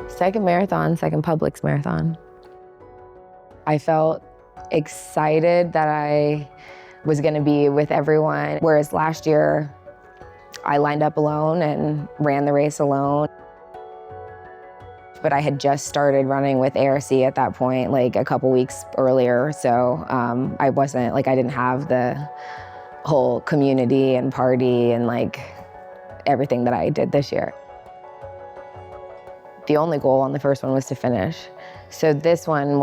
Second marathon, second Publix marathon. I felt excited that I was gonna be with everyone, whereas last year, I lined up alone and ran the race alone. But I had just started running with ARC at that point, like a couple weeks earlier, so I didn't have the whole community and party and like everything that I did this year. The only goal on the first one was to finish. So this one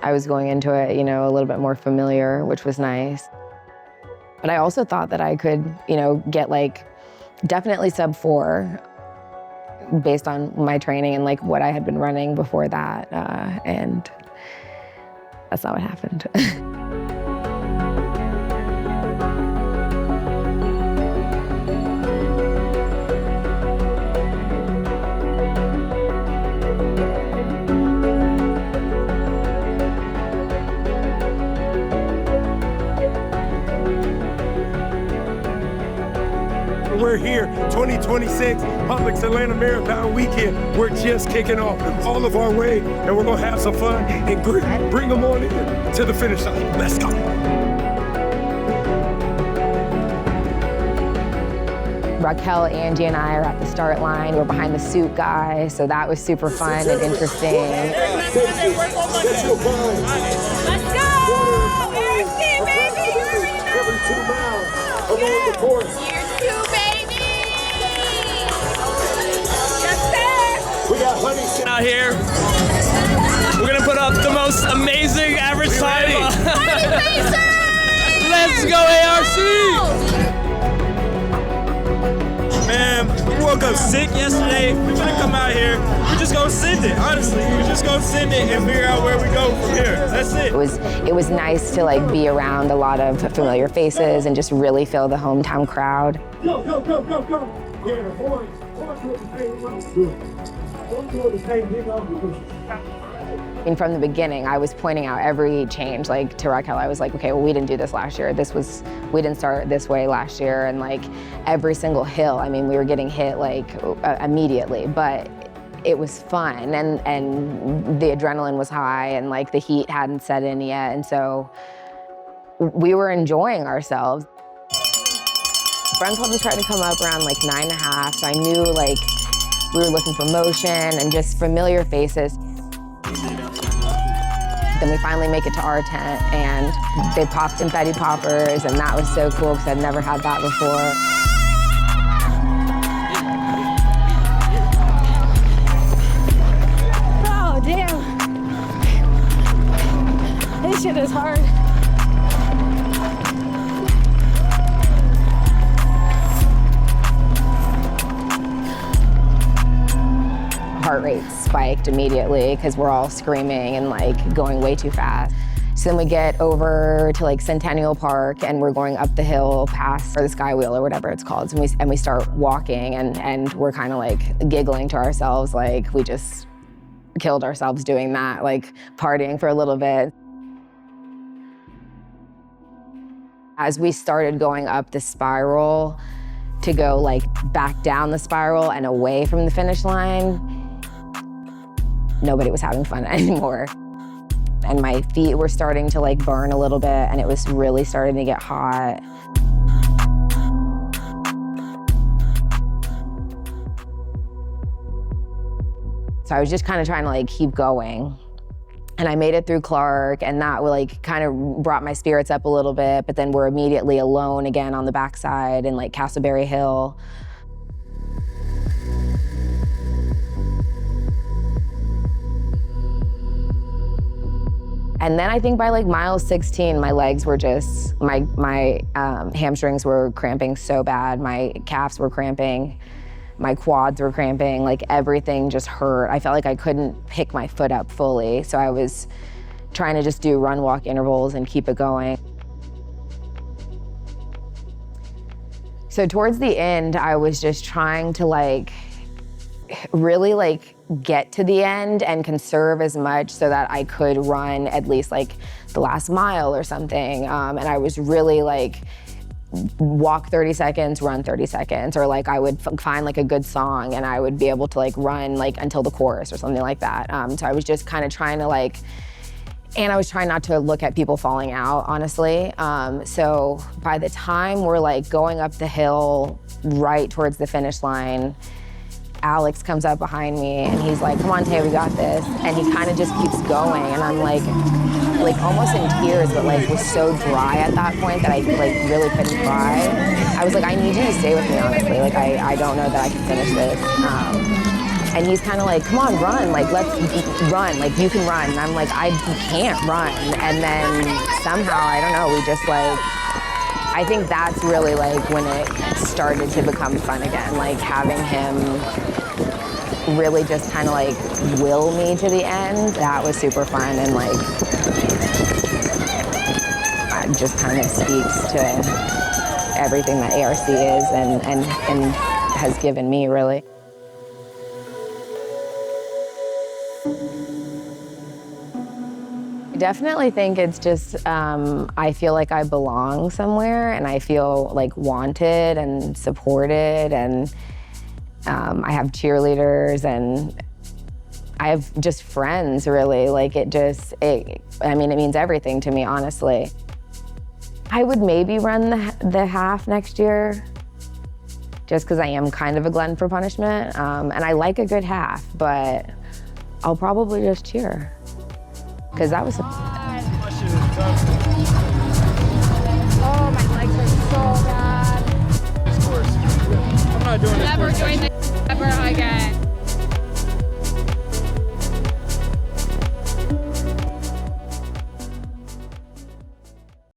I was going into it, a little bit more familiar, which was nice. But I also thought that I could, get like definitely sub 4 based on my training and like what I had been running before that. And that's not what happened. We're here, 2026 Publix Atlanta Marathon weekend. We're just kicking off all of our way, and we're gonna have some fun and bring them on in to the finish line. Let's go. Raquel, Angie, and I are at the start line. We're behind the suit guy, so that was super fun and interesting. Let's go! ARC, baby! You already know! Every 2 miles along the course. Year 2, baby! Yes, sir! We got Honey out here. We're gonna put up the most amazing average time. Let's go, ARC! Man, we woke up sick yesterday. We're gonna come out here. We're just gonna send it, honestly. We're just gonna send it and figure out where we go from here. That's it. It was nice to like be around a lot of familiar faces and just really feel the hometown crowd. Go, go, go, go, go. Yeah, boys doing the same thing. Boys doing the same thing. And from the beginning, I was pointing out every change, like to Raquel, I was like, okay, well, we didn't do this last year. We didn't start this way last year. And like every single hill, I mean, we were getting hit like immediately, but it was fun and the adrenaline was high and like the heat hadn't set in yet. And so we were enjoying ourselves. Friends all just tried to come up around like 9.5. So I knew like we were looking for motion and just familiar faces. Then we finally make it to our tent and they popped confetti poppers and that was so cool because I'd never had that before. Oh, damn. This shit is hard. Heart rate spiked immediately because we're all screaming and like going way too fast. So then we get over to like Centennial Park and we're going up the hill past the Sky Wheel or whatever it's called. And we start walking and we're kind of like giggling to ourselves like we just killed ourselves doing that, like partying for a little bit. As we started going up the spiral to go like back down the spiral and away from the finish line, nobody was having fun anymore. And my feet were starting to like burn a little bit and it was really starting to get hot. So I was just kind of trying to like keep going. And I made it through Clark and that like kind of brought my spirits up a little bit, but then we're immediately alone again on the backside in like Castleberry Hill. And then I think by like mile 16, my legs were just, my hamstrings were cramping so bad. My calves were cramping, my quads were cramping, like everything just hurt. I felt like I couldn't pick my foot up fully. So I was trying to just do run walk intervals and keep it going. So towards the end, I was just trying to like, really like get to the end and conserve as much so that I could run at least like the last mile or something. And I was really like walk 30 seconds, run 30 seconds, or like I would find like a good song and I would be able to like run like until the chorus or something like that. So I was just kind of trying to like, and I was trying not to look at people falling out, honestly. So by the time we're like going up the hill right towards the finish line, Alex comes up behind me and he's like, come on, Tay, we got this. And he kind of just keeps going. And I'm like almost in tears, but like was so dry at that point that I like really couldn't cry. I was like, I need you to stay with me, honestly. Like, I don't know that I can finish this. And he's kind of like, come on, run. Like, let's run. Like, you can run. And I'm like, I can't run. And then somehow, I don't know, we just like, I think that's really like when it started to become fun again, like having him really just kind of like will me to the end. That was super fun, and like it just kind of speaks to everything that ARC is and has given me, really. I definitely think it's just, I feel like I belong somewhere and I feel like wanted and supported, and I have cheerleaders and I have just friends, really. Like I mean, it means everything to me, honestly. I would maybe run the half next year just because I am kind of a glutton for punishment, and I like a good half, but I'll probably just cheer. Because that was Oh, my legs are so bad. I'm not doing this. Never doing this